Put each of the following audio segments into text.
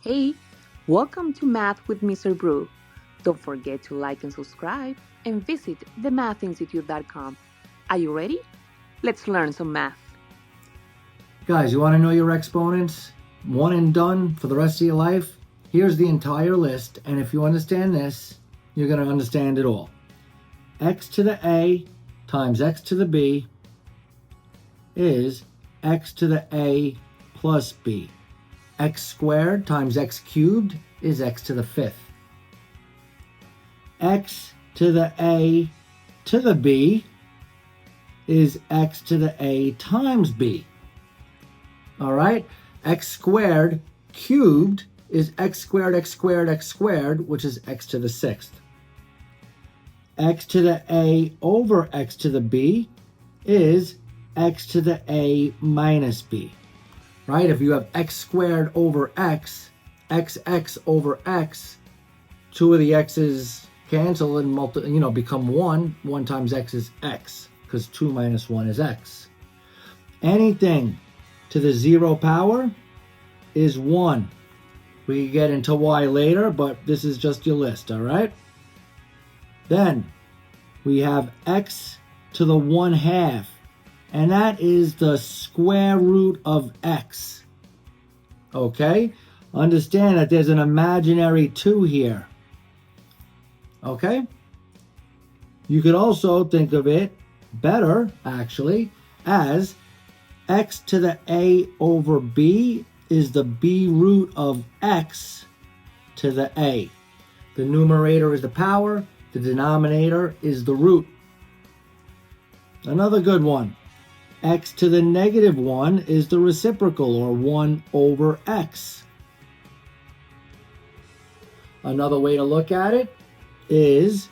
Hey, welcome to Math with Mr. Brew. Don't forget to like and subscribe and visit themathinstitute.com. Are you ready? Let's learn some math. Guys, you want to know your exponents? One and done for the rest of your life? Here's the entire list, and if you understand this, you're going to understand it all. X to the A times X to the B is X to the A plus B. X squared times X cubed is X to the fifth. X to the A to the B is X to the A times B. All right, x squared cubed is x squared, x squared, x squared, which is x to the sixth. X to the A over x to the B is x to the A minus B. Right, if you have x squared over x, xx over x, two of the x's cancel and become 1. 1 times x is x, because 2 minus 1 is x. Anything to the 0 power is 1. We can get into y later, but this is just your list, all right? Then we have x to the 1/2, and that is the square root of x. Okay? Understand that there's an imaginary 2 here. Okay? You could also think of it better, actually, as x to the A over B is the B root of x to the A. The numerator is the power, the denominator is the root. Another good one. X to the -1 is the reciprocal, or 1 over x. Another way to look at it is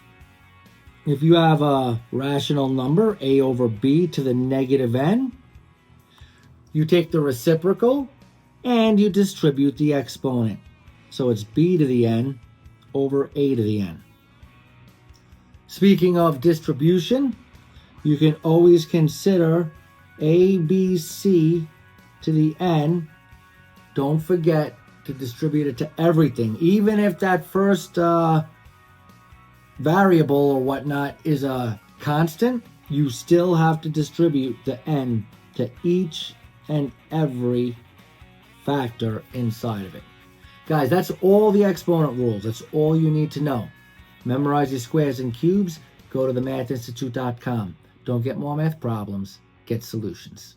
if you have a rational number, a over b to the -n, you take the reciprocal and you distribute the exponent. So it's b to the n over a to the n. Speaking of distribution, you can always consider a, b, c to the n. Don't forget to distribute it to everything. Even if that first variable or whatnot is a constant, you still have to distribute the n to each and every factor inside of it. Guys, that's all the exponent rules. That's all you need to know. Memorize your squares and cubes. Go to themathinstitute.com. Don't get more math problems. Get solutions.